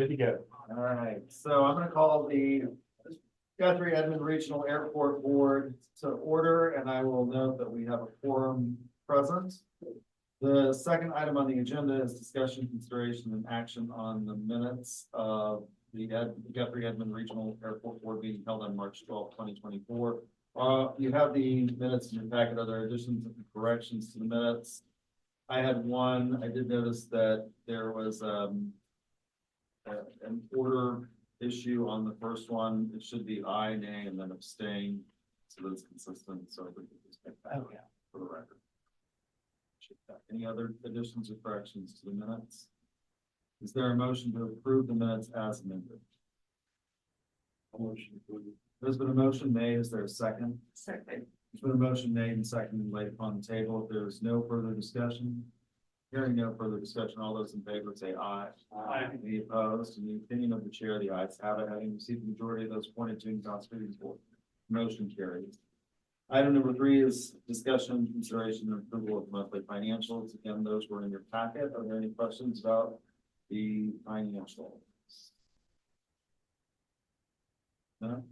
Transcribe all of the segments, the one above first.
Good to go. All right, so I'm gonna call the Guthrie Edmond Regional Airport Board to order, and I will note that we have a quorum present. The second item on the agenda is discussion, consideration, and action on the minutes of the Guthrie Edmond Regional Airport Board meeting held on March 12, 2024. You have the minutes in your packet. Are there additions and corrections to the minutes? I had one. I did notice that there was an order issue on the first one. It should be aye, nay, and then abstain, so that's consistent. So we can just take that for the record. Any other additions or corrections to the minutes? Is there a motion to approve the minutes as amended? Motion approved. There's been a motion made. Is there a second? Second. There's been a motion made and seconded laid upon the table. If there is no further discussion, hearing no further discussion, all those in favor say aye. Aye. Any opposed? In the opinion of the chair, the ayes have it. Having received the majority of those appointed to the Constitution Board, motion carries. Item number 3 is discussion, consideration, and approval of monthly financials. Again, those were in your packet. Are there any questions about the financials? No?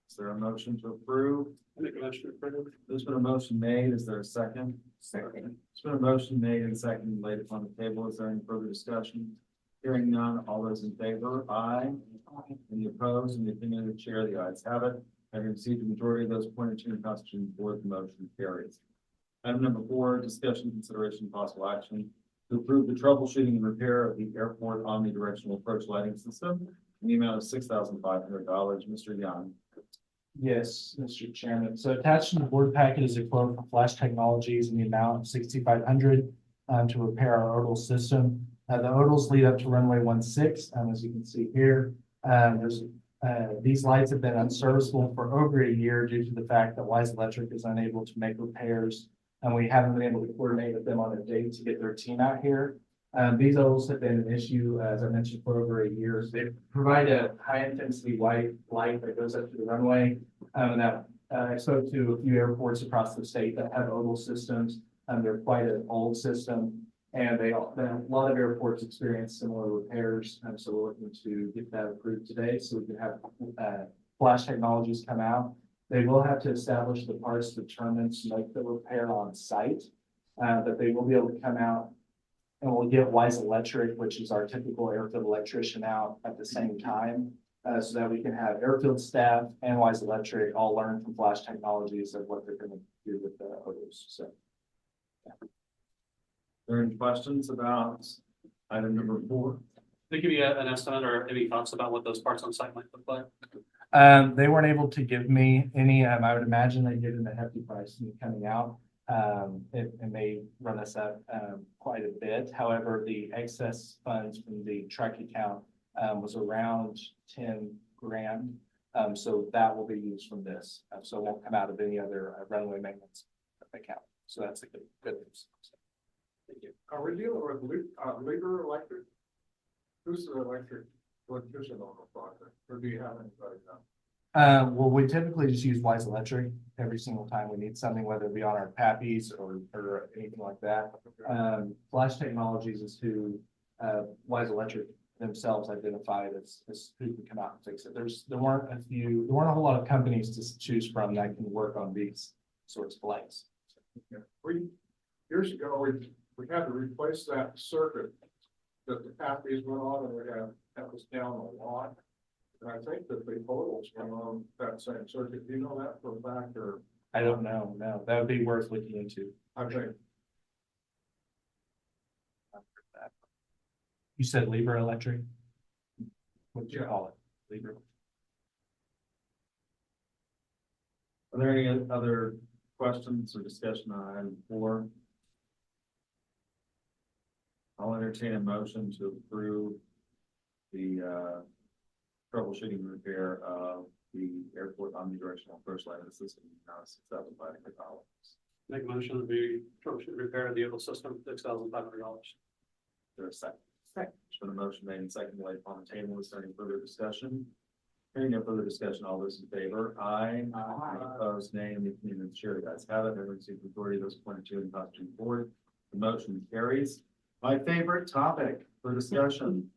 Is there a motion to approve? There's been a motion made. Is there a second? Second. There's been a motion made and seconded laid upon the table. Is there any further discussion? Hearing none, all those in favor, aye. Any opposed? In the opinion of the chair, the ayes have it. Having received the majority of those appointed to the Constitution Board, the motion carries. Item number 4, discussion, consideration, and possible action to approve the troubleshooting and repair of the airport omnidirectional approach lighting system in the amount of $6,500. Mr. Young. Yes, Mr. Chairman. So attached to the board packet is a quote from Flash Technologies in the amount of $6,500 to repair our odal system. The odals lead up to runway 16, as you can see here. These lights have been unserviceable for over a year due to the fact that Wise Electric is unable to make repairs, and we haven't been able to coordinate with them on a date to get their team out here. These odals have been an issue, as I mentioned, for over a year. They provide a high-intensity white light that goes up to the runway. I spoke to a few airports across the state that have odal systems. They're quite an old system, and a lot of airports experience similar repairs. So we're looking to get that approved today, so we can have Flash Technologies come out. They will have to establish the parts determined to make the repair on site, but they will be able to come out. And we'll get Wise Electric, which is our typical airfield electrician, out at the same time, so that we can have airfield staff and Wise Electric all learn from Flash Technologies of what they're going to do with the odors. So, yeah. Are there any questions about item number 4? They give you an estimate or any thoughts about what those parts on site might look like? They weren't able to give me any. I would imagine they given the hefty price coming out. It may run us up quite a bit. However, the excess funds from the truck account was around 10 grand. So that will be used from this. So it won't come out of any other runway maintenance account. So that's a good news. Thank you. Are we dealing with Leader Electric? Who's the electrician on the project, or do you have anybody now? Well, we typically just use Wise Electric every single time we need something, whether it be on our PAPIs or anything like that. Flash Technologies is who Wise Electric themselves identified as who can come out and fix it. There weren't a whole lot of companies to choose from that can work on these sorts of lights. Years ago, we had to replace that circuit that the PAPIs went on, and that was down a lot. And I think that the totals went on that same circuit. Do you know that for a fact, or? I don't know. No, that would be worth looking into. I think. You said Libra Electric? What do you Yeah. call it? Libra. Are there any other questions or discussion on item 4? I'll entertain a motion to approve the troubleshooting and repair of the airport omnidirectional approach lighting system. Now $6,500. Make a motion to be troubleshoot repair of the odal system, $6,500. There's a second. Second. There's been a motion made and seconded laid upon the table. Is there any further discussion? Hearing no further discussion, all those in favor? Aye. Aye. Opposed, nay. In the opinion of the chair, the ayes have it. Having received the majority of those appointed to the Constitution Board, the motion carries. My favorite topic for discussion.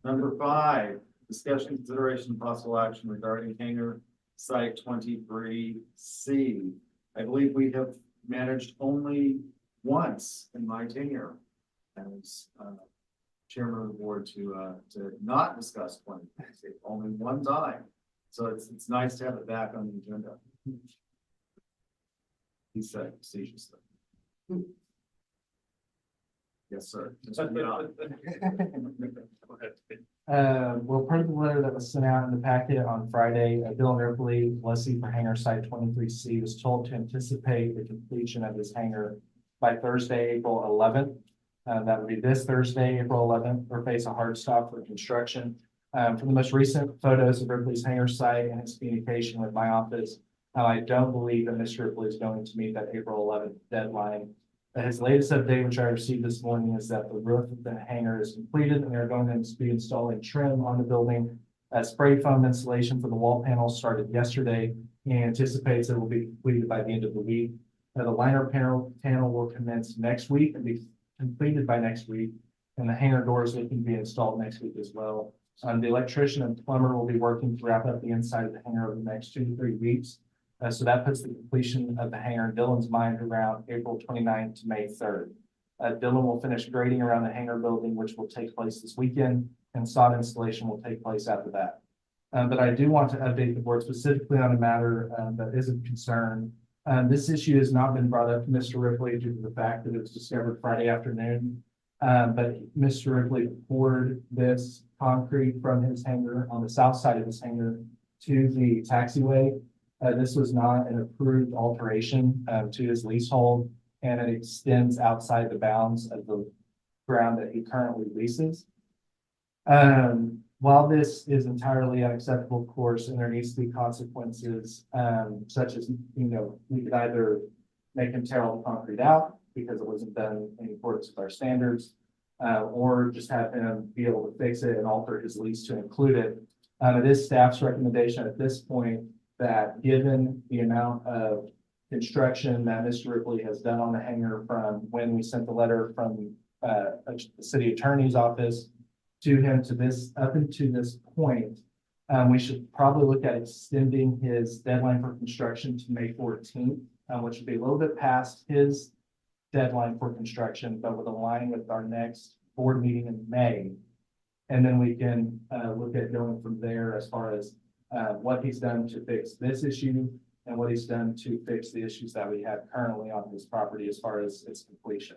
Number 5, discussion, consideration, and possible action regarding hangar site 23C. I believe we have managed only once in my tenure as chairman of the board to not discuss 23C, only one time. So it's nice to have it back on the agenda. He said facetiously. Yes, sir. Mr. Beyond. Well, part of the letter that was sent out in the packet on Friday, Bill Ripley, lessee for hangar site 23C, was told to anticipate the completion of this hangar by Thursday, April 11th. That would be this Thursday, April 11th, or face a hard stop for construction. From the most recent photos of Ripley's hangar site and his communication with my office, I don't believe that Mr. Ripley is going to meet that April 11th deadline. His latest update, which I received this morning, is that the roof of the hangar is completed and they're going to be installing trim on the building. Spray foam installation for the wall panels started yesterday and anticipates it will be completed by the end of the week. The liner panel will commence next week and be completed by next week. And the hangar doors can be installed next week as well. The electrician and plumber will be working to wrap up the inside of the hangar over the next 2 to 3 weeks. So that puts the completion of the hangar in Dylan's mind around April 29th to May 3rd. Dylan will finish grading around the hangar building, which will take place this weekend, and sod installation will take place after that. But I do want to update the board specifically on a matter that is of concern. This issue has not been brought up to Mr. Ripley due to the fact that it was discovered Friday afternoon. But Mr. Ripley poured this concrete from his hangar on the south side of his hangar to the taxiway. This was not an approved alteration to his leasehold, and it extends outside the bounds of the ground that he currently leases. While this is entirely unacceptable, of course, and there needs to be consequences, such as, we could either make him tear all the concrete out because it wasn't done in accordance with our standards, or just have him be able to fix it and alter his lease to include it. It is staff's recommendation at this point that given the amount of construction that Mr. Ripley has done on the hangar from when we sent the letter from the city attorney's office to him to this, up until this point, we should probably look at extending his deadline for construction to May 14th, which would be a little bit past his deadline for construction, but would align with our next board meeting in May. And then we can look at going from there as far as what he's done to fix this issue and what he's done to fix the issues that we have currently on this property as far as its completion.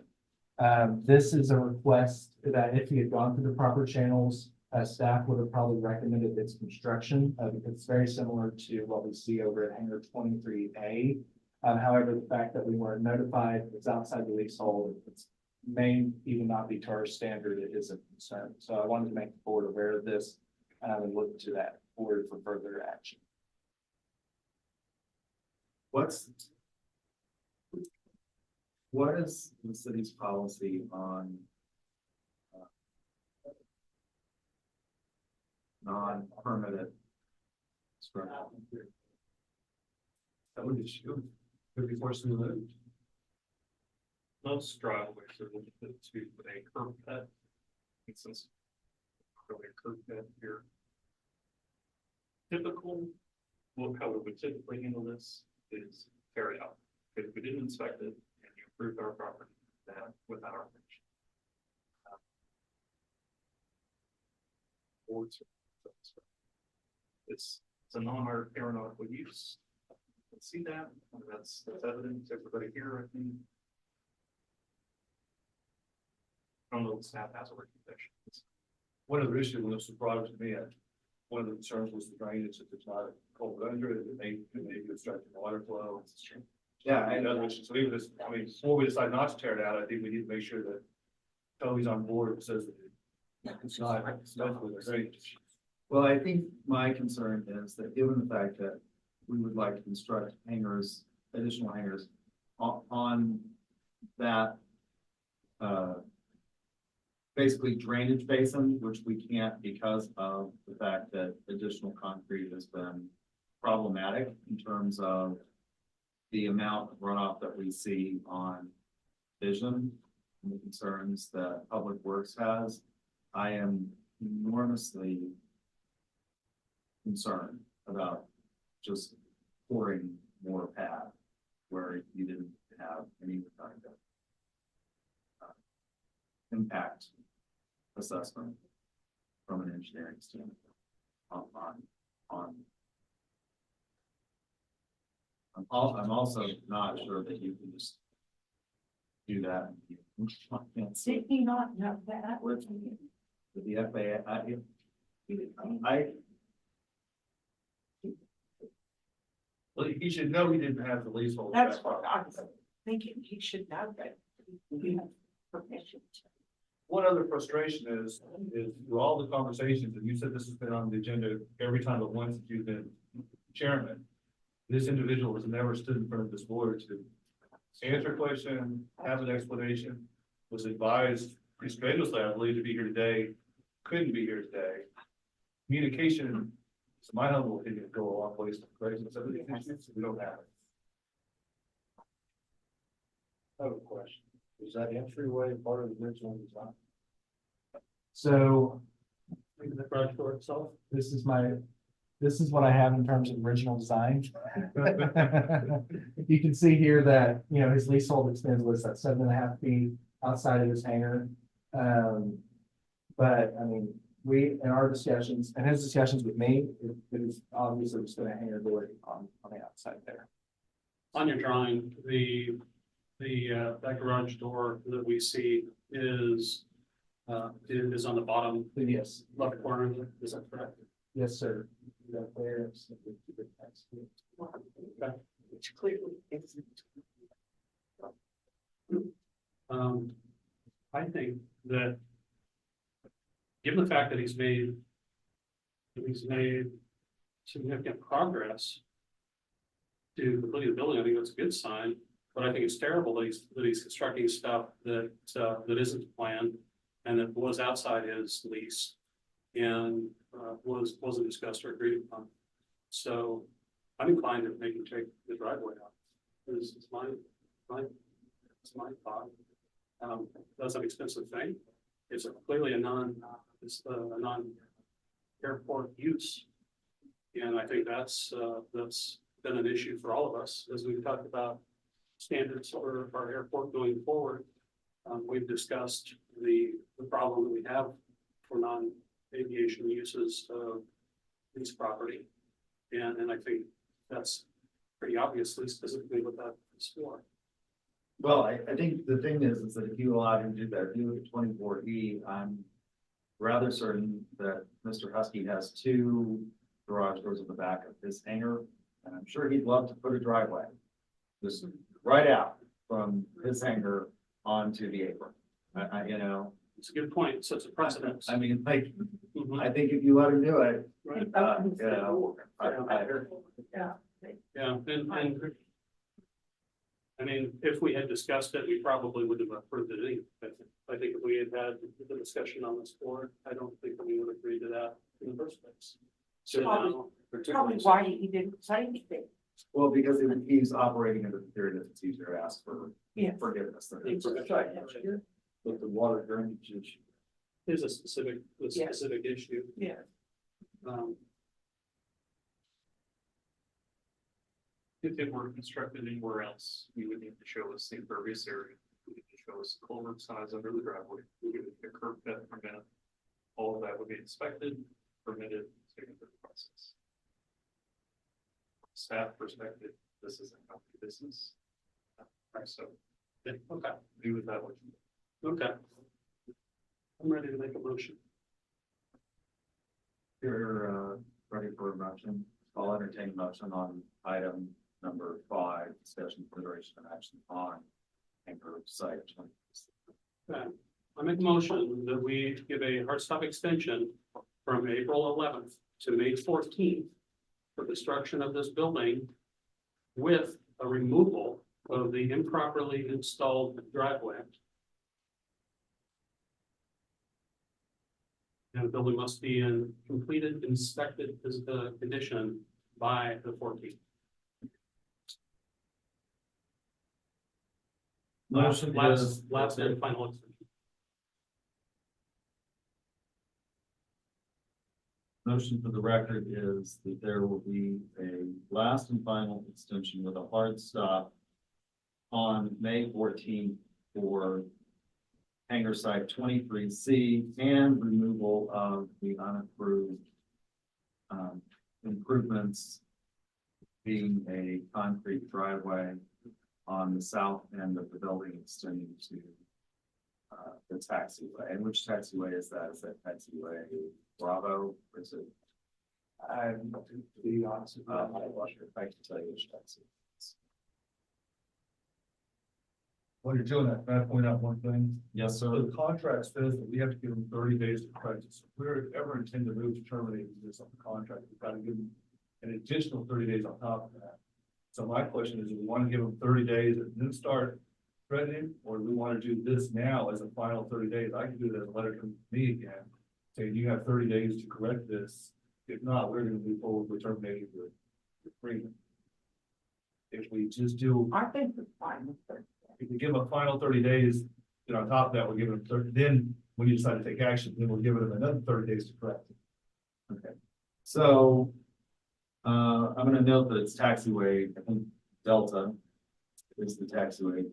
This is a request that if he had gone through the proper channels, staff would have probably recommended its construction because it's very similar to what we see over at hangar 23A. However, the fact that we weren't notified, it's outside the leasehold, it may even not be to our standard, it is a concern. So I wanted to make the board aware of this and look to that board for further action. What is the city's policy on non-permitted structure? That would be shoot. Could be forced to move. Most driveways are limited to a curb cut. Since really a curb cut here. Typical, well, how we would typically handle this is carry out. If we didn't inspect it and you approved our property, that without our permission. Boards. It's a non-aeronautical use. Let's see that. That's evident to everybody here, I think. I don't know if staff has a recommendation. One of the issues that surprised me, one of the concerns was the drainage, if it's not cold under it, it may be obstructing the water flow. Yeah, And other issues, so even this, before we decide not to tear it out, I think we need to make sure that Toby's on board and says that it's not with the drainage. well, I think my concern is that given the fact that we would like to construct hangars, additional hangars on that basically drainage basin, which we can't because of the fact that additional concrete has been problematic in terms of the amount of runoff that we see on Vision and the concerns that Public Works has. I am enormously concerned about just pouring more pad where you didn't have any kind of impact assessment from an engineering standpoint on. I'm also not sure that you can just do that. Did he not know that? With the FAA, I, Well, he should know he didn't have the leasehold. That's what I was thinking, he should know that. We have permission to. One other frustration is through all the conversations, and you said this has been on the agenda every time but once that you've been chairman. This individual has never stood in front of this board to answer a question, have an explanation, was advised pretty strenuously, I believe, to be here today, couldn't be here today. Communication, in my humble opinion, go a long ways to raising some of these issues, we don't have it. I have a question. Is that entryway part of the original design? So The garage door itself? this is what I have in terms of original design. You can see here that, you know, his leasehold extends was at 7.5 feet outside of his hangar. But I mean, we, in our discussions and his discussions with me, it is obviously just gonna hangar door on the outside there. On your drawing, that garage door that we see is on the bottom But yes, left corner, is that correct? yes, sir. Right there. Which clearly isn't. I think that given the fact that he's made significant progress to complete the building, I think that's a good sign. But I think it's terrible that he's constructing stuff that isn't planned and that was outside his lease and wasn't discussed or agreed upon. So I'm inclined to make him take the driveway out. It's my thought. That's an expensive thing. It's clearly a non-airport use. And I think that's been an issue for all of us as we've talked about standards for our airport going forward. We've discussed the problem that we have for non-aviation uses of this property. And I think that's pretty obviously specifically what that is for. well, I think the thing is that if you allow him to do that, if you look at 24E, I'm rather certain that Mr. Husky has 2 garage doors at the back of his hangar, and I'm sure he'd love to put a driveway just right out from his hangar onto the apron. You know, It's a good point. So it's a precedent. I mean, like, Mhm. I think if you let him do it, Right. you know, Yeah. Yeah, and I mean, if we had discussed it, we probably would have approved it anyway. I think if we had the discussion on this board, I don't think that we would agree to that in the first place. So now, Probably why he didn't say anything. well, because he's operating under the theory that it's easier to ask for Yeah. forgiveness than. But the water drainage issue. is a specific issue. Yeah. If it were constructed anywhere else, we would need to show us the impervious area. We need to show us the culvert size under the driveway. We would need a curb cut permit. All of that would be inspected, permitted, taken through the process. Staff perspective, this is a healthy business. Right, so, yeah, okay, do with that what you. Okay. I'm ready to make a motion. You're ready for a motion. I'll entertain a motion on item number 5, discussion consideration and action on anchor site. Okay. I make a motion that we give a hard stop extension from April 11th to May 14th for construction of this building with a removal of the improperly installed driveway. And the building must be in completed inspected condition by the 14th. Motion Last and final extension. Motion for the record is that there will be a last and final extension with a hard stop on May 14th for hangar site 23C and removal of the unapproved improvements, being a concrete driveway on the south end of the building extending to the taxiway. And which taxiway is that? Is that taxiway Bravo? Or is it? I'm, to be honest with you, I'm not sure if I can tell you which taxiway. While you're doing that, can I point out one thing? Yes, sir. The contract says that we have to give them 30 days to correct it. So if we're ever intend to move to terminate this on the contract, we've got to give them an additional 30 days on top of that. So my question is, do we want to give them 30 days and then start threatening, or do we want to do this now as a final 30 days? I can do it as a letter from me again, saying you have 30 days to correct this. If not, we're going to move forward with terminating the agreement. If we just do, I think it's fine with her. if we give them a final 30 days, then on top of that, we're giving them 30, then when you decide to take action, then we're giving them another 30 days to correct it. Okay. So I'm gonna note that it's taxiway, I think Delta is the taxiway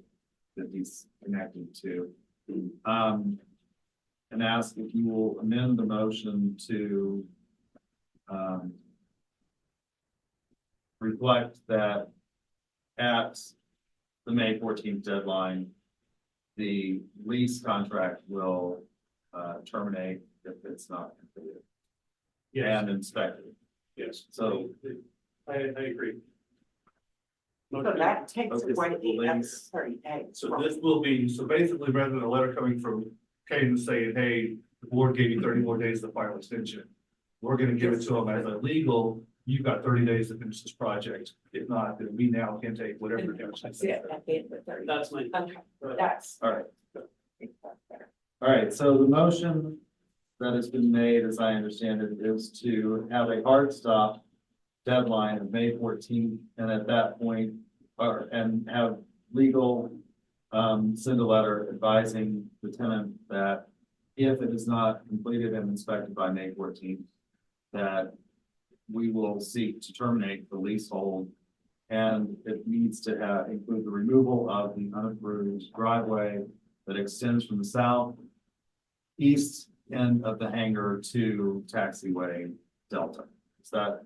that he's connecting to. And ask if you will amend the motion to reflect that at the May 14th deadline, the lease contract will terminate if it's not completed and inspected. Yes, So I agree. So that takes Focus away the the other links. 30 days. So this will be, so basically, rather than a letter coming from Caden saying, hey, the board gave you 30 more days of the final extension. We're gonna give it to them as a legal, you've got 30 days to finish this project. If not, then we now can take whatever. That's it, at the end of 30. That's my. Okay, that's. All right. All right, so the motion that has been made, as I understand it, is to have a hard stop deadline of May 14th, and at that point, and have legal send a letter advising the tenant that if it is not completed and inspected by May 14th, that we will seek to terminate the leasehold, and it needs to include the removal of the unapproved driveway that extends from the south east end of the hangar to taxiway Delta. Is that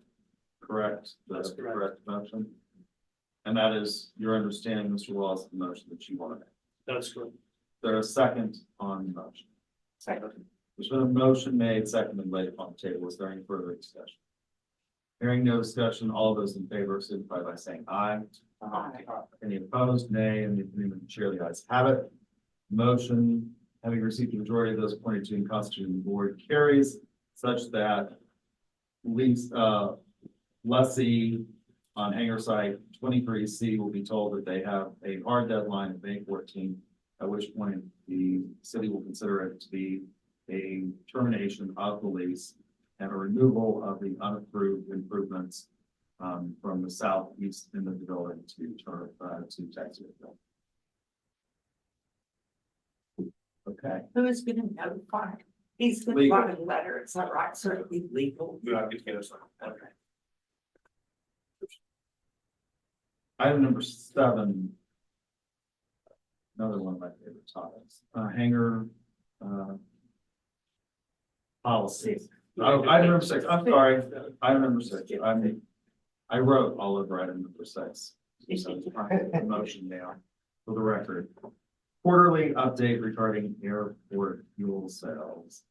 correct? That's The correct. motion? And that is your understanding, Mr. Wallace, the motion that you want to make. That's correct. There a second on the motion? Second. There's been a motion made, seconded, laid upon the table. Is there any further discussion? Hearing no discussion, all those in favor signify by saying aye. Aye. Any opposed, nay, and the agreement of the chair, the ayes have it. Motion, having received the majority of those appointed to and constituting the board, carries such that lessee on hangar site 23C will be told that they have a hard deadline of May 14th, at which point the city will consider it to be a termination of the lease and a removal of the unapproved improvements from the southeast end of the building to taxi. Okay, Who is going to notify? He's going to Legal. write a letter, is that right? So it'll be legal. Do not get together. Okay. item number 7. Another one of my favorite topics, hangar policy. Item number 6, I'm sorry, item number 6, I wrote all over item number 6. So it's a motion now for the record. Quarterly update regarding airport fuel sales.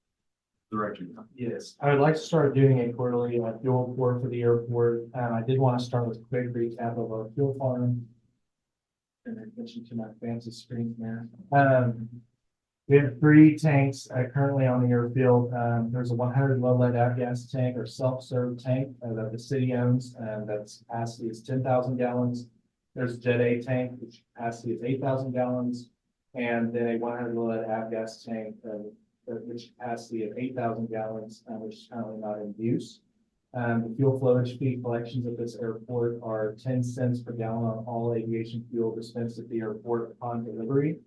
Director. yes, I would like to start doing a quarterly fuel report for the airport. I did want to start with a quick recap of our fuel farm. And then get you to my fancy screen here. We have 3 tanks currently on the airfield. There's a 100 low lead avgas tank or self-serve tank that the city owns, and that's capacity is 10,000 gallons. There's a Jet A tank, which capacity is 8,000 gallons, and then a 100 low lead avgas tank, which capacity of 8,000 gallons, which is currently not in use. The fuel flowage fee collections at this airport are 10 cents per gallon on all aviation fuel dispensed at the airport upon delivery.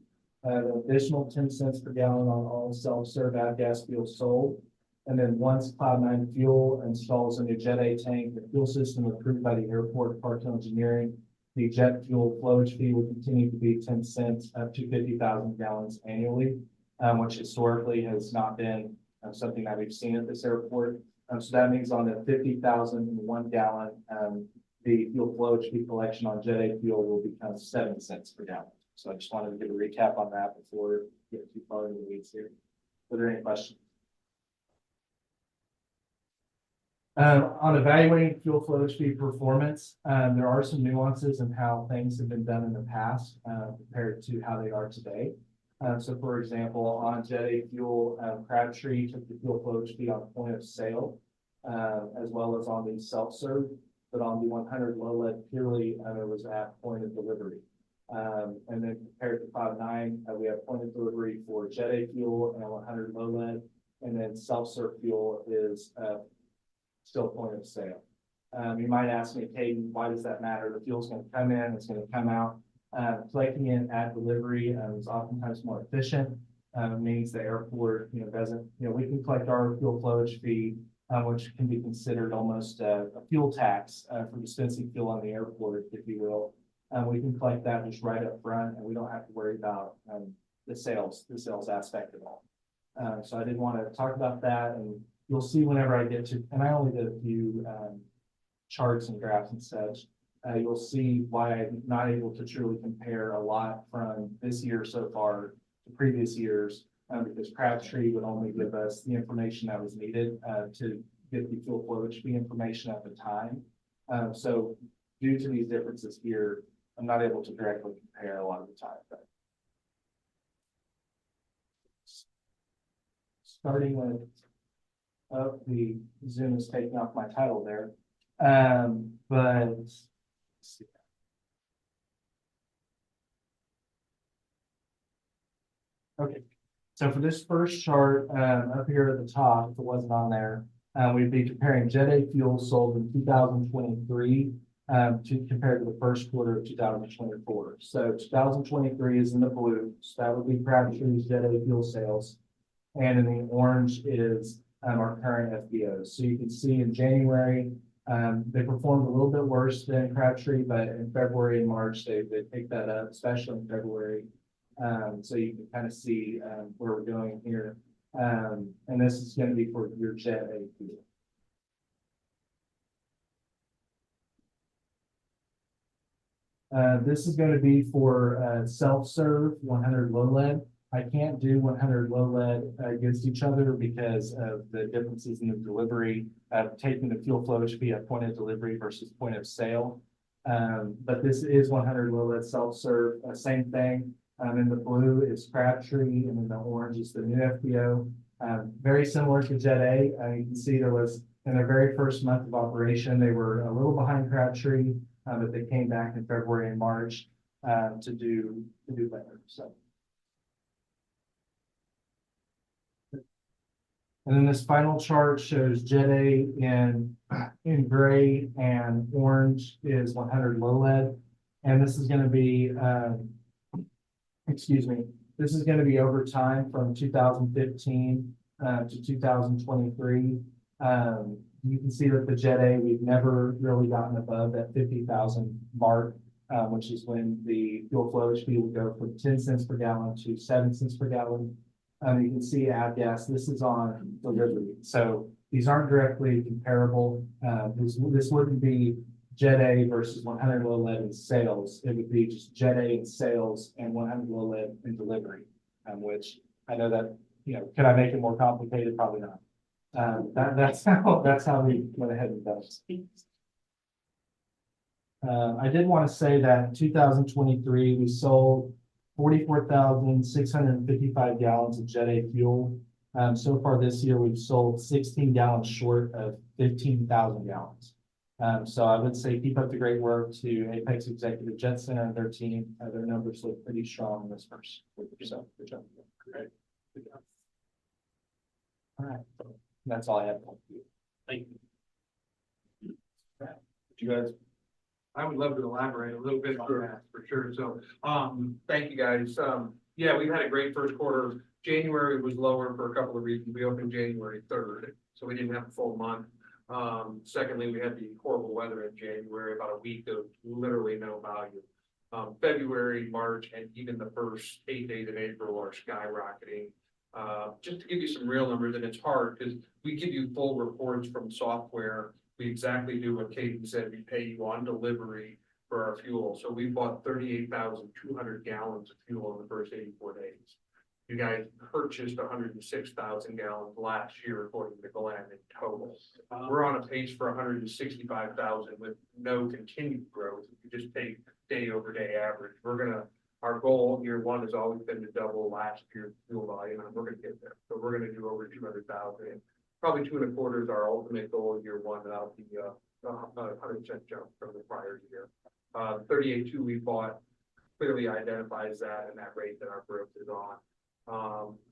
An additional 10 cents per gallon on all self-serve avgas fuel sold. And then once Cloud9 Fuel installs a new Jet A tank, the fuel system approved by the airport department of engineering, the jet fuel flowage fee will continue to be 10 cents up to 50,000 gallons annually, which historically has not been something that we've seen at this airport. So that means on the 50,001 gallon, the fuel flowage fee collection on Jet A fuel will become 7 cents per gallon. So I just wanted to give a recap on that before we get too far into the weeds here. Are there any questions? On evaluating fuel flowage fee performance, there are some nuances in how things have been done in the past compared to how they are today. So for example, on Jet A fuel, Crabtree took the fuel flowage fee on point of sale, as well as on the self-serve, but on the 100 low lead purely, it was at point of delivery. And then compared to Cloud9, we have point of delivery for Jet A fuel and 100 low lead, and then self-serve fuel is still point of sale. You might ask me, Caden, why does that matter? The fuel's going to come in, it's going to come out. Collecting it at delivery is oftentimes more efficient. It means the airport, doesn't, we can collect our fuel flowage fee, which can be considered almost a fuel tax for dispensing fuel on the airport, if you will. We can collect that just right up front, and we don't have to worry about the sales aspect at all. So I did want to talk about that, and you'll see whenever I get to, and I only did a few charts and graphs and such. You'll see why I'm not able to truly compare a lot from this year so far to previous years, because Crabtree would only give us the information that was needed to get the fuel flowage fee information at the time. So due to these differences here, I'm not able to directly compare a lot of the time. But starting with, the Zoom is taking off my title there. But let's see. Okay, so for this first chart up here at the top, if it wasn't on there, we'd be comparing Jet A fuel sold in 2023 to compared to the first quarter of 2024. So 2023 is in the blue, so that would be Crabtree's Jet A fuel sales, and in the orange is our current FBOs. So you can see in January, they performed a little bit worse than Crabtree, but in February and March, they picked that up, especially in February. So you can kind of see where we're going here. And this is going to be for your Jet A fuel. This is going to be for self-serve 100 low lead. I can't do 100 low lead against each other because of the differences in the delivery of taking the fuel flowage fee at point of delivery versus point of sale. But this is 100 low lead self-serve, same thing. In the blue is Crabtree, and in the orange is the new FBO. Very similar to Jet A. You can see there was, in their very first month of operation, they were a little behind Crabtree, but they came back in February and March to do better. So. And then this final chart shows Jet A in gray, and orange is 100 low lead. And this is going to be, this is going to be over time from 2015 to 2023. You can see that the Jet A, we've never really gotten above that 50,000 mark, which is when the fuel flowage fee will go from 10 cents per gallon to 7 cents per gallon. You can see avgas, this is on delivery. So these aren't directly comparable. This wouldn't be Jet A versus 100 low lead in sales. It would be just Jet A in sales and 100 low lead in delivery, which I know that, could I make it more complicated? Probably not. That's how we went ahead and done it. I did want to say that in 2023, we sold 44,655 gallons of Jet A fuel. So far this year, we've sold 16 gallons short of 15,000 gallons. So I would say keep up the great work to Apex Executive Jet Center and their team. Their numbers look pretty strong in this first quarter. So good job. Great. Good job. All right. That's all I have. Thank you. You guys, I would love to elaborate a little bit on that for sure. So, thank you guys. Yeah, we've had a great first quarter. January was lower for a couple of reasons. We opened January 3rd, so we didn't have a full month. Secondly, we had the horrible weather in January, about a week of literally no volume. February, March, and even the first 8 days of April are skyrocketing. Just to give you some real numbers, and it's hard because we give you full reports from software. We exactly do what Katie said. We pay you on delivery for our fuel. So we bought 38,200 gallons of fuel in the first 84 days. You guys purchased 106,000 gallons last year, according to Glenn, in total. We're on a pace for 165,000 with no continued growth. If you just take day over day average, our goal year one has always been to double last year's fuel volume, and we're gonna get there. So we're gonna do over 200,000. Probably 2.25 is our ultimate goal year one. That'll be a 100% jump from the prior year. 38.2 we bought clearly identifies that and that rate that our growth is on.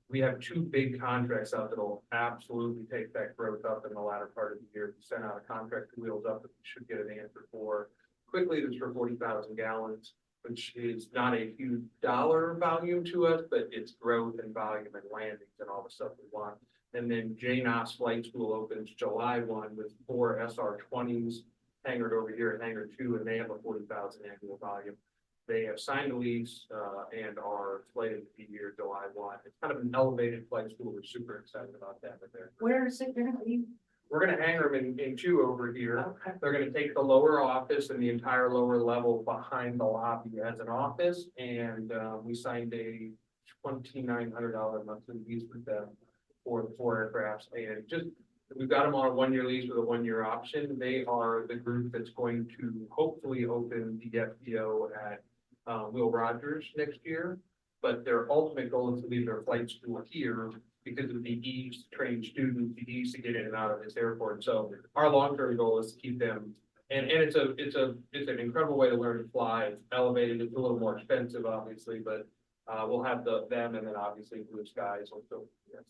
We have 2 big contracts out that'll absolutely take that growth up in the latter part of the year. We sent out a contract to Wheels Up that we should get an answer for quickly. That's for 40,000 gallons, which is not a huge dollar volume to us, but it's growth and volume and landings and all the stuff we want. And then JNOS Flight School opens July 1 with 4 SR-20s hangared over here at Hangar 2, and they have a 40,000 annual volume. They have signed a lease and are slated to be here July 1. It's kind of an elevated flight school. We're super excited about that. Where is it gonna be? We're gonna hang them in 2 over here. Okay. They're gonna take the lower office and the entire lower level behind the lobby as an office. And we signed a $2,900 monthly lease with them for the 4 aircrafts. And just, we've got them on a 1-year lease with a 1-year option. They are the group that's going to hopefully open the FBO at Will Rogers next year. But their ultimate goal is to leave their flight school here because of the ease to train students, the ease to get in and out of this airport. So our long-term goal is to keep them, and it's an incredible way to learn to fly. It's elevated, it's a little more expensive, obviously, but we'll have them and then obviously Blue Skies also. Yes.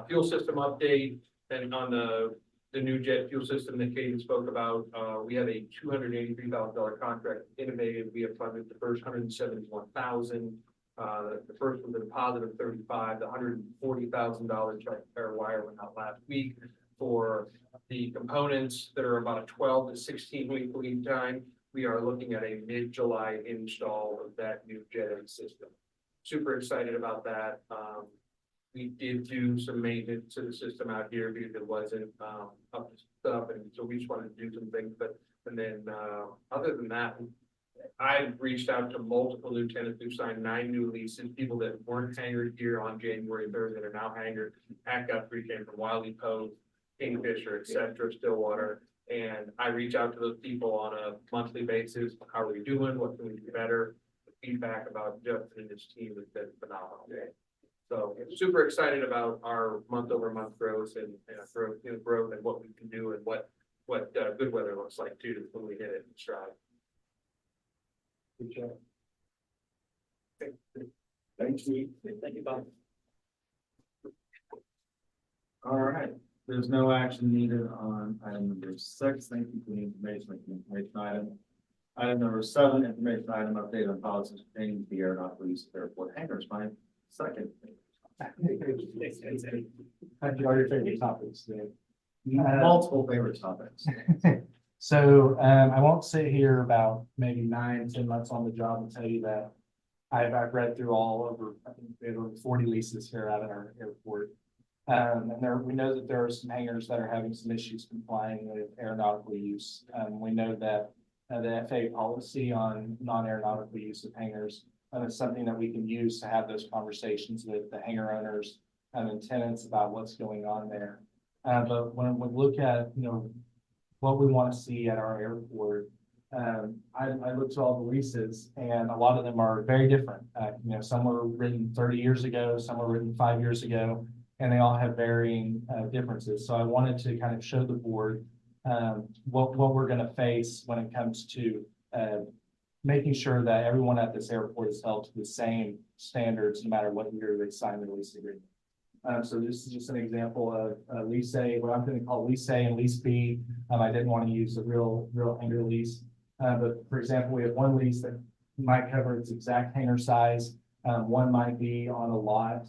Fuel system update, and on the new jet fuel system that Katie spoke about, we have a $283,000 contract innovative. We have funded the first 171,000. The first was a positive 35. The $140,000 check fair wire went out last week for the components that are about a 12 to 16 week lead time. We are looking at a mid-July install of that new jet system. Super excited about that. We did do some maintenance to the system out here because it wasn't up to stuff, and so we just wanted to do some things. But and then other than that, I reached out to multiple lieutenants who signed 9 new leases, people that weren't hangared here on January 3rd that are now hangared. At Guthrie came from Wiley Post, Kingfisher, etc., Stillwater. And I reach out to those people on a monthly basis. How are we doing? What can we do better? The feedback about Justin and his team has been phenomenal. So super excited about our month-over-month growth and growth and what we can do and what good weather looks like too when we hit it in stride. Good job. Thanks, Steve. Thank you, Bob. All right, there's no action needed on item number 6. Thank you for the information item. Item number 7, information item update on policies pertaining to the aeronautical use of airport hangars. My second. Have you all your favorite topics today? Multiple favorite topics. So I won't sit here about maybe 9-10 months on the job and tell you that I've read through all over, I think we have over 40 leases here out at our airport. And we know that there are some hangars that are having some issues complying with aeronautical use. We know that the FAA policy on non-aeronautical use of hangars is something that we can use to have those conversations with the hangar owners and tenants about what's going on there. But when we look at, what we want to see at our airport, I looked at all the leases and a lot of them are very different. Some were written 30 years ago, some were written 5 years ago, and they all have varying differences. So I wanted to kind of show the board what we're going to face when it comes to making sure that everyone at this airport is held to the same standards, no matter what year they sign the lease agreement. So this is just an example of lease A, what I'm going to call lease A and lease B. I didn't want to use a real hangar lease. But for example, we have one lease that might cover its exact hangar size. One might be on a lot.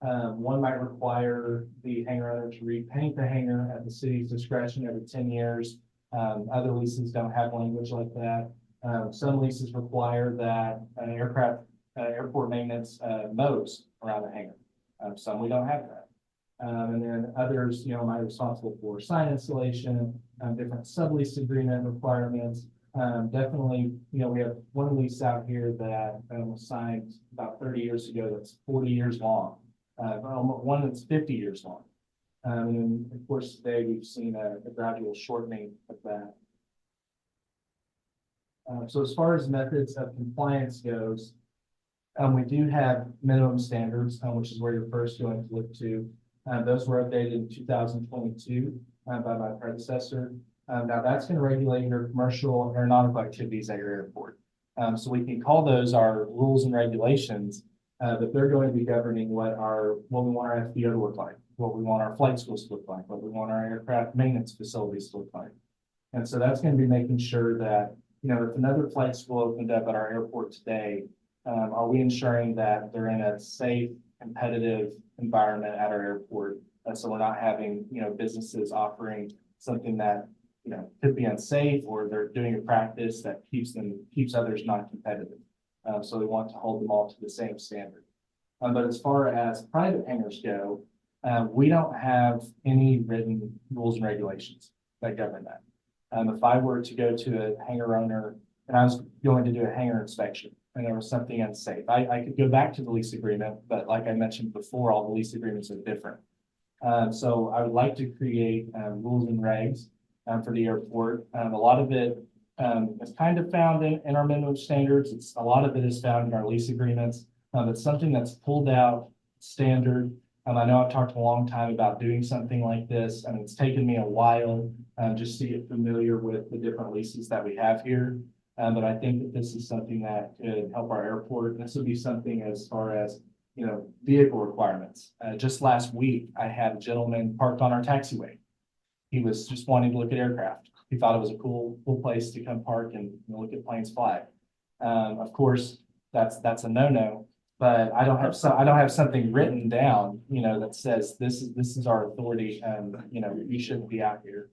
One might require the hangar owner to repaint the hangar at the city's discretion every 10 years. Other leases don't have language like that. Some leases require that an airport maintenance, mows around the hangar. Some we don't have that. And then others, might be responsible for sign installation, different sublease agreement requirements. Definitely, we have one lease out here that was signed about 30 years ago that's 40 years long. One that's 50 years long. And of course, today we've seen a gradual shortening of that. So as far as methods of compliance goes, we do have minimum standards, which is where you're first going to look to. Those were updated in 2022 by my predecessor. Now that's going to regulate your commercial aeronautical activities at your airport. So we can call those our rules and regulations, but they're going to be governing what we want our FBO to look like, what we want our flight schools to look like, what we want our aircraft maintenance facilities to look like. And so that's going to be making sure that, if another flight school opened up at our airport today, are we ensuring that they're in a safe, competitive environment at our airport? So we're not having, businesses offering something that, could be unsafe, or they're doing a practice that keeps others not competitive. So we want to hold them all to the same standard. But as far as private hangars go, we don't have any written rules and regulations that govern that. If I were to go to a hangar owner and I was going to do a hangar inspection and there was something unsafe, I could go back to the lease agreement, but like I mentioned before, all the lease agreements are different. So I would like to create rules and regs for the airport. A lot of it is kind of found in our minimum standards. A lot of it is found in our lease agreements. It's something that's pulled out standard. I know I've talked a long time about doing something like this, and it's taken me a while just to get familiar with the different leases that we have here. But I think that this is something that could help our airport. This would be something as far as, vehicle requirements. Just last week, I had a gentleman parked on our taxiway. He was just wanting to look at aircraft. He thought it was a cool place to come park and look at planes fly. Of course, that's a no-no. But I don't have something written down, that says this is our authority, and you shouldn't be out here.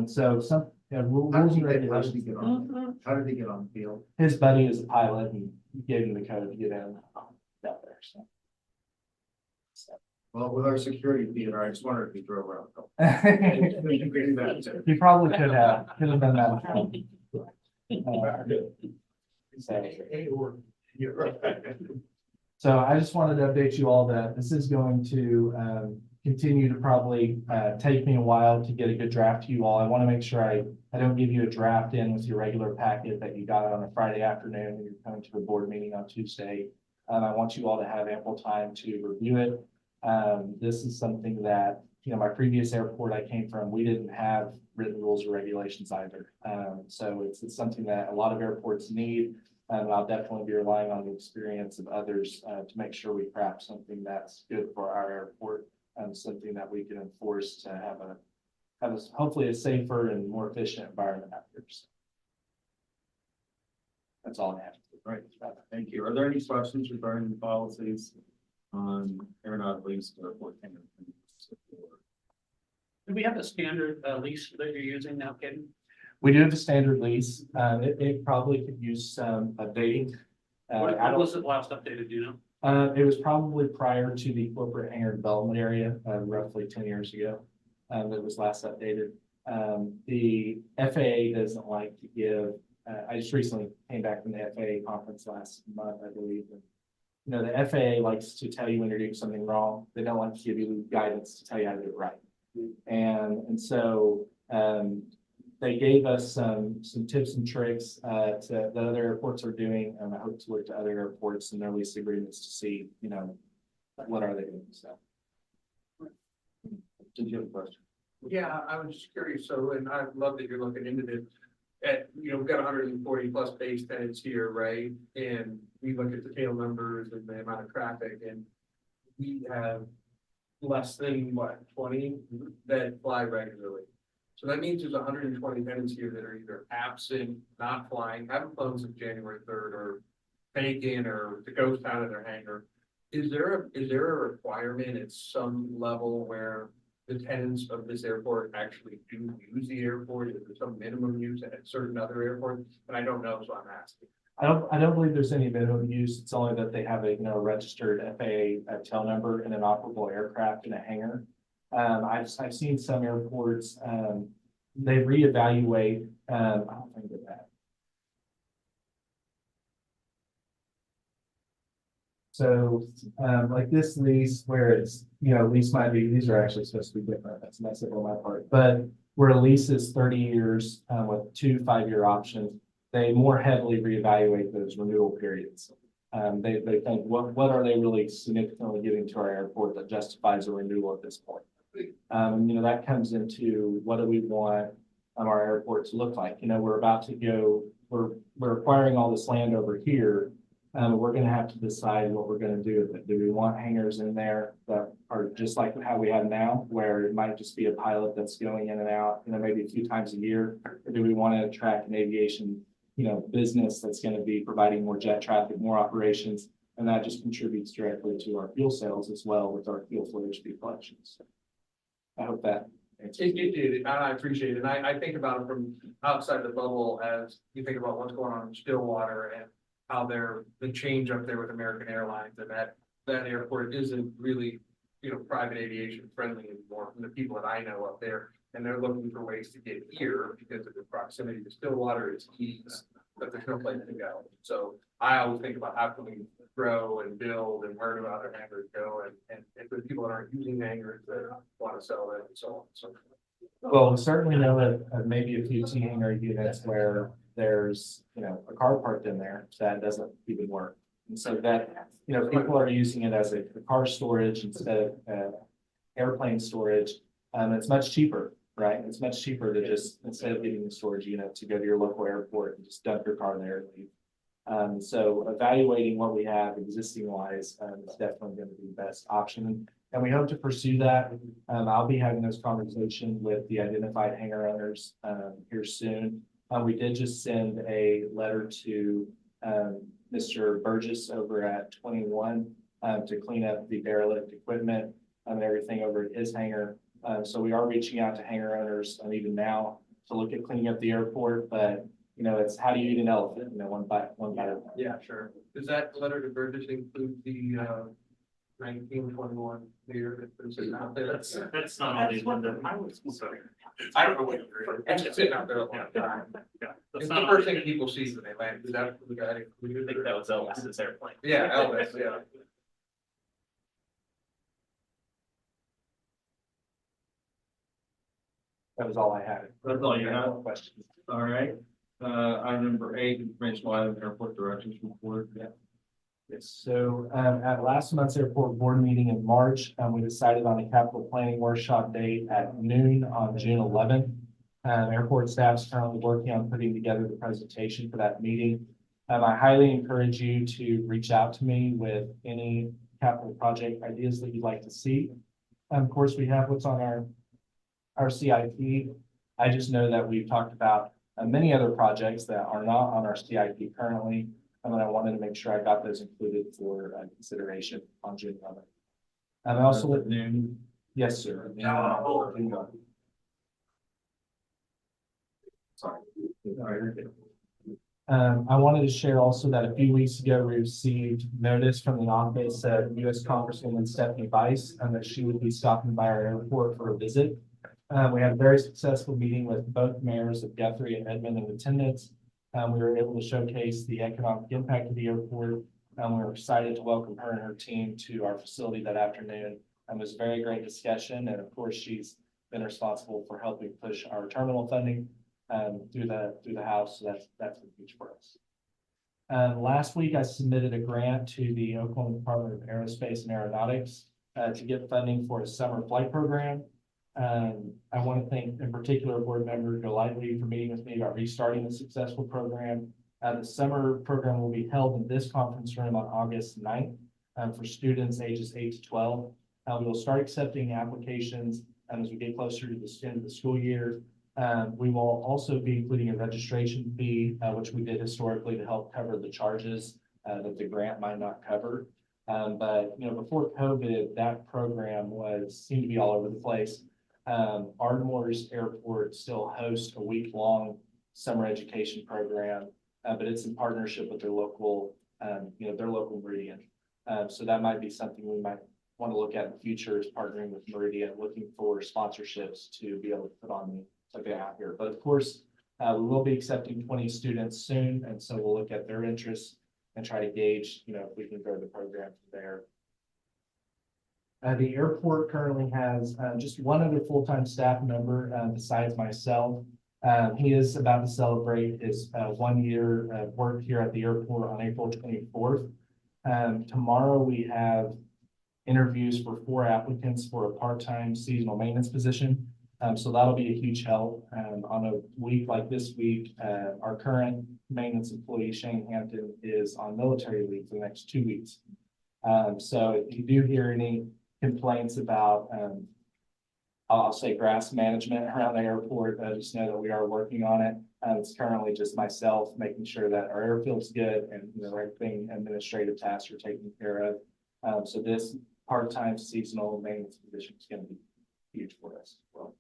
So some rules and regulations. How did he get on the field? His buddy is a pilot and gave him the code to get in out there. So. Well, with our security theater, I just wondered if he drove around. He probably could have done that. So I just wanted to update you all that this is going to continue to probably take me a while to get a good draft to you all. I want to make sure I don't give you a draft in with your regular packet that you got on a Friday afternoon and you're coming to a board meeting on Tuesday. I want you all to have ample time to review it. This is something that, my previous airport I came from, we didn't have written rules or regulations either. So it's something that a lot of airports need. And I'll definitely be relying on the experience of others to make sure we craft something that's good for our airport and something that we can enforce to have a hopefully a safer and more efficient environment out here. So that's all I have. Right, thank you. Are there any questions regarding the policies on aeronautical lease or airport hangar? Do we have a standard lease that you're using now, Kaden? We do have a standard lease. It probably could use some updating. When was it last updated, do you know? It was probably prior to the corporate hangar development area, roughly 10 years ago. That was last updated. The FAA doesn't like to give. I just recently came back from the FAA conference last month, I believe. And, the FAA likes to tell you when you're doing something wrong. They don't like to give you guidance to tell you how to do it right. And so they gave us some tips and tricks that other airports are doing, and I hope to look to other airports and their lease agreements to see, what are they doing. So, Did you have a question? Yeah, I was just curious, so, and I love that you're looking into this. We've got 140 plus base tenants here, right? And we look at the tail numbers and the amount of traffic, and we have less than 20 that fly regularly. So that means there's 120 tenants here that are either absent, not flying, haven't flown since January 3rd, or vacant or the ghost out of their hangar. Is there a requirement at some level where the tenants of this airport actually do use the airport? Is there some minimum use at certain other airports? And I don't know, so I'm asking. I don't believe there's any minimum use. It's only that they have a, registered FAA tail number and an operable aircraft in a hangar. I've seen some airports, they reevaluate, I don't think of that. So, like this lease where it's, lease might be, these are actually supposed to be different. That's messed up on my part, but where a lease is 30 years, with 2 5-year options, they more heavily reevaluate those renewal periods. They think, what are they really significantly giving to our airport that justifies a renewal at this point? That comes into what do we want our airport to look like? We're about to go, we're acquiring all this land over here. We're gonna have to decide what we're gonna do with it. Do we want hangars in there that are just like how we have now, where it might just be a pilot that's going in and out, maybe a few times a year? Or do we want to attract an aviation, business that's going to be providing more jet traffic, more operations, and that just contributes directly to our fuel sales as well with our fuel fluid fee collections. I hope that answers. It did, and I appreciate it. And I think about it from outside the bubble as you think about what's going on in Stillwater and how the change up there with American Airlines, and that airport isn't really, private aviation friendly anymore from the people that I know up there. And they're looking for ways to get here because of the proximity to Stillwater is ease, but there's no place to go. So I always think about how can we grow and build and where do other hangars go, and if there's people that aren't using hangars that want to sell it and so on. So Well, we certainly know that maybe a few T hangar units where there's, a car parked in there that doesn't even work. And so that, people are using it as a car storage instead of airplane storage. It's much cheaper, right? It's much cheaper to just, instead of getting the storage unit, to go to your local airport and just dump your car there and leave. So evaluating what we have existing wise is definitely going to be the best option. And we hope to pursue that. I'll be having those conversations with the identified hangar owners here soon. We did just send a letter to Mr. Burgess over at 21 to clean up the derelict equipment and everything over at his hangar. So we are reaching out to hangar owners even now to look at cleaning up the airport, but it's how do you eat an elephant, one bite. yeah, sure. Does that letter to Burgess include the 1921 year that's sitting out there? That's not on the agenda. I don't know what it's sitting out there a long time. Yeah. It's the first thing people see when they land. Is that the guy? I think that was Elvis's airplane. Yeah, Elvis, yeah. That was all I had. That's all you No have? more questions. All right, item number 8, informational item, airport directions report. Yes, so at last month's airport board meeting in March, we decided on a capital planning workshop date at noon on June 11th. Airport staff is currently working on putting together the presentation for that meeting. I highly encourage you to reach out to me with any capital project ideas that you'd like to see. Of course, we have what's on our CIP. I just know that we've talked about many other projects that are not on our CIP currently. And I wanted to make sure I got those included for consideration on June 11th. And I also, At noon. yes, sir. Sorry. I wanted to share also that a few weeks ago, we received notice from the office of U.S. Congresswoman Stephanie Bice, and that she would be stopping by our airport for a visit. We had a very successful meeting with both mayors of Guthrie and Edmond in attendance. We were able to showcase the economic impact of the airport, and we were excited to welcome her and her team to our facility that afternoon. It was a very great discussion, and of course, she's been responsible for helping push our terminal funding through the House. So that's huge for us. Last week, I submitted a grant to the Oklahoma Department of Aerospace and Aeronautics to get funding for a summer flight program. I want to thank in particular board member Golightly for meeting with me about restarting the successful program. The summer program will be held in this conference room on August 9th for students ages 8 to 12. We will start accepting applications as we get closer to the end of the school year. We will also be including a registration fee, which we did historically to help cover the charges that the grant might not cover. But, you know, before COVID, that program seemed to be all over the place. Ardmore's Airport still hosts a week-long summer education program, but it's in partnership with their local, their local Meridian. So that might be something we might want to look at in the future, is partnering with Meridian, looking for sponsorships to be able to put on like they have here. But of course, we will be accepting 20 students soon, and so we'll look at their interests and try to gauge, you know, if we can grow the program from there. The airport currently has just one other full-time staff member besides myself. He is about to celebrate his 1 year of work here at the airport on April 24th. Tomorrow we have interviews for 4 applicants for a part-time seasonal maintenance position. So that'll be a huge help. On a week like this week, our current maintenance employee, Shane Hampton, is on military leave for the next 2 weeks. So if you do hear any complaints about, I'll say grass management around the airport, just know that we are working on it. It's currently just myself making sure that our airfield's good and, you know, everything administrative tasks are taken care of. So this part-time seasonal maintenance position is going to be huge for us as well.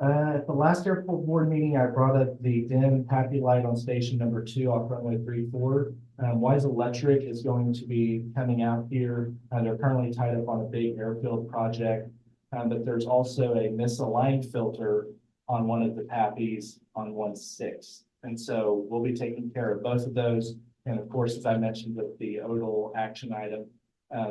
At the last airport board meeting, I brought up the dim happy light on station number 2 off runway 34. Wise Electric is going to be coming out here. They're currently tied up on a big airfield project, but there's also a misaligned filter on one of the PAPIs on 1/6. And so we'll be taking care of both of those. And of course, as I mentioned with the ODL action item,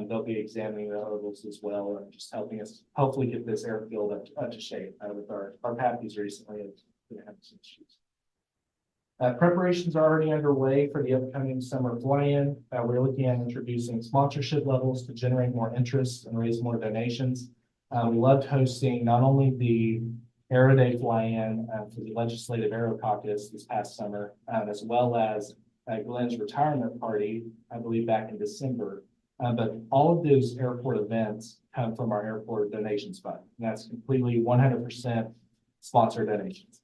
they'll be examining the ODLs as well and just helping us hopefully get this airfield up to shape with our PAPIs recently have been having some issues. Preparations are already underway for the upcoming summer fly-in. We're looking at introducing sponsorship levels to generate more interest and raise more donations. We loved hosting not only the Aero Day fly-in for the Legislative Aero Caucus this past summer, as well as Glenn's retirement party, I believe back in December. But all of those airport events come from our airport donations fund. And that's completely 100% sponsored donations.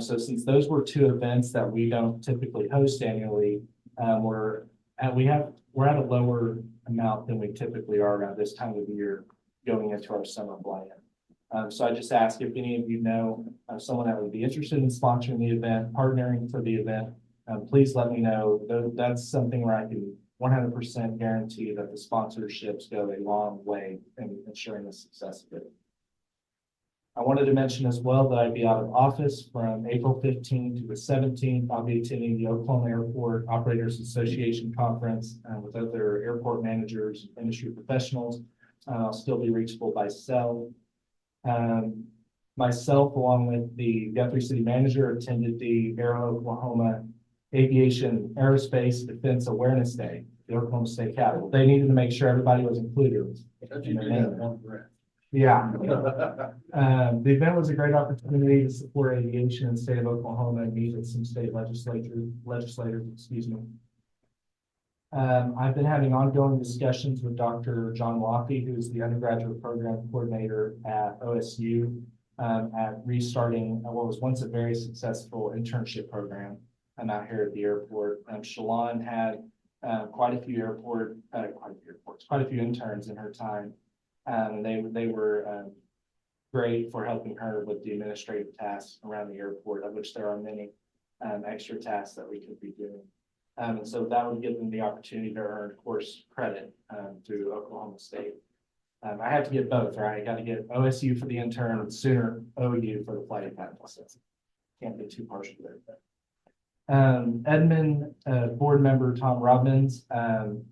So since those were 2 events that we don't typically host annually, we're at a lower amount than we typically are around this time of the year going into our summer fly-in. So I just ask if any of you know someone that would be interested in sponsoring the event, partnering for the event, please let me know. That's something where I can 100% guarantee that the sponsorships go a long way in ensuring the success of it. I wanted to mention as well that I'd be out of office from April 15th to the 17th. I'll be attending the Oklahoma Airport Operators Association Conference with other airport managers, industry professionals. I'll still be reachable by cell. Myself, along with the Guthrie City Manager, attended the Gera, Oklahoma Aviation Aerospace Defense Awareness Day, the Oklahoma State Capitol. They needed to make sure everybody was included. Yeah. The event was a great opportunity to support aviation in the state of Oklahoma and meet with some state legislators, excuse me. I've been having ongoing discussions with Dr. John Laffey, who is the undergraduate program coordinator at OSU, at restarting what was once a very successful internship program out here at the airport. Shalon had quite a few interns in her time, and they were great for helping her with the administrative tasks around the airport, of which there are many extra tasks that we could be doing. And so that would give them the opportunity to earn course credit through Oklahoma State. I have to get both, right? I got to get OSU for the intern and sooner OU for the flight attendant license. Can't be too partial there. Edmond board member Tom Robbins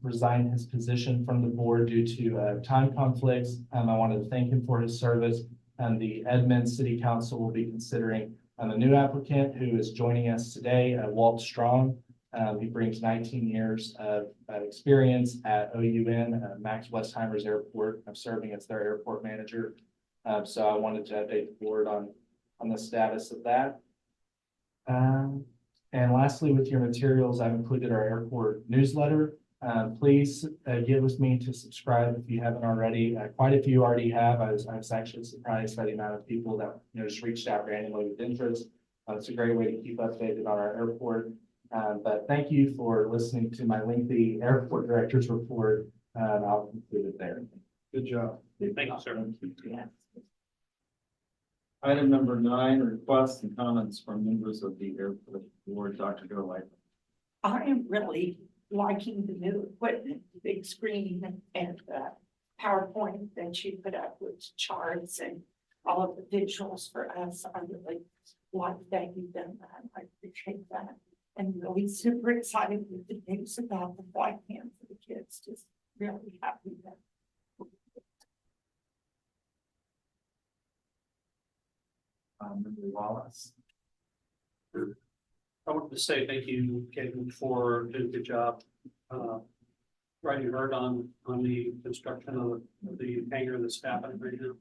resigned his position from the board due to time conflicts. I wanted to thank him for his service. The Edmond City Council will be considering a new applicant who is joining us today, Walt Strong. He brings 19 years of experience at OUN, Max Westheimer's airport. I'm serving as their airport manager. So I wanted to update the board on the status of that. And lastly, with your materials, I've included our airport newsletter. Please get with me to subscribe if you haven't already. Quite a few already have. I was actually surprised by the amount of people that just reached out randomly with interest. It's a great way to keep updated on our airport. But thank you for listening to my lengthy airport director's report, and I'll conclude it there. Good job. Thank you, sir. Yes. Item number 9, requests and comments from members of the airport board, Dr. Gera. I am really liking the new equipment, the big screen and PowerPoint that you put up with charts and all of the visuals for us. I really like that you've done that. I appreciate that. And really super excited with the news about the flight camp for the kids. Just really happy that. Member Wallace. I want to say thank you, Kevin, for doing a good job, riding hard on the construction of the hangar that's happening right now.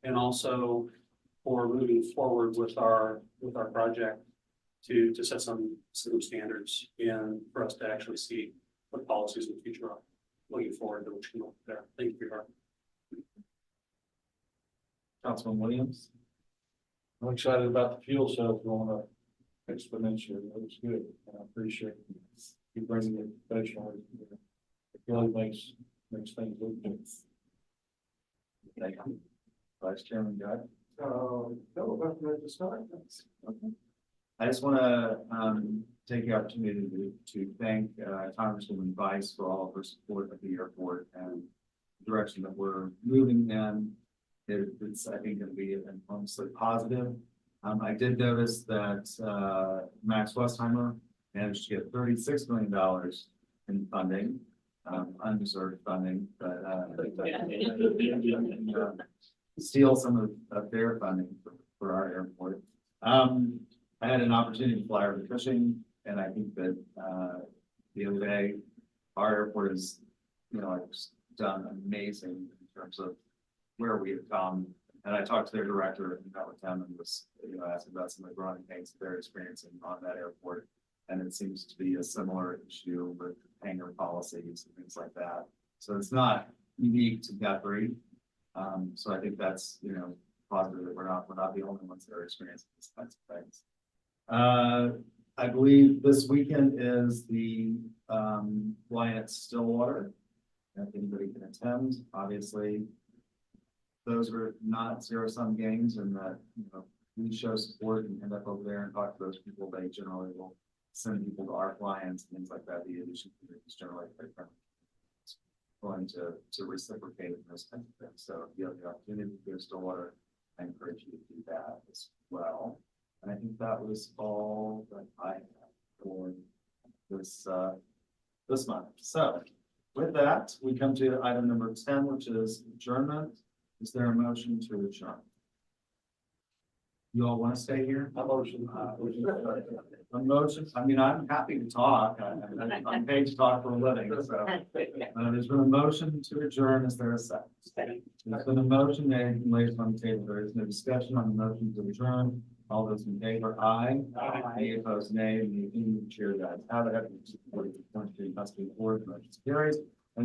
And also for moving forward with our project to set some standards and for us to actually see what policies in the future are looking forward to which can look there. Thank you for your help. Councilman Williams. I'm excited about the fuel cells going up exponentially. It was good. I appreciate you bringing it professionally. It really makes things look good. Thank you. Vice Chairman Guy. No, that's ready to start. Okay. I just want to take the opportunity to thank Congresswoman Vice for all of her support of the airport and the direction that we're moving in. It's, I think, going to be enormously positive. I did notice that Max Westheimer managed to get $36 million in funding, undeserved funding, but steal some of their funding for our airport. I had an opportunity to fly over to Cushing, and I think that the other day, our airport has, done amazing in terms of where we have come. And I talked to their director and met with them and was, asked about some of the growing pains that they're experiencing on that airport. And it seems to be a similar issue with hangar policies and things like that. So it's not unique to Guthrie. So I think that's, positive that we're not the only ones that are experiencing these kinds of things. I believe this weekend is the Lions Stillwater. If anybody can attend, obviously, those are not zero-sum games, and that we show support and end up over there and talk to those people. They generally will send people to our clients and things like that. The industry is generally quite friendly, going to reciprocate in those kinds of things. So if you have the opportunity to go to Stillwater, I encourage you to do that as well. And I think that was all that I have for this month. So with that, we come to item number 10, which is adjournment. Is there a motion to adjourn? You all want to stay here? A motion. A motion. I mean, I'm happy to talk. I'm paid to talk for a living. So there's been a motion to adjourn. Is there a second? There's been a motion made and placed on the table. There is no discussion on the motion to adjourn. All those in favor, aye. Aye. Any opposed, nay. And the opinion of the chair, guys. How the heck is the motion carries.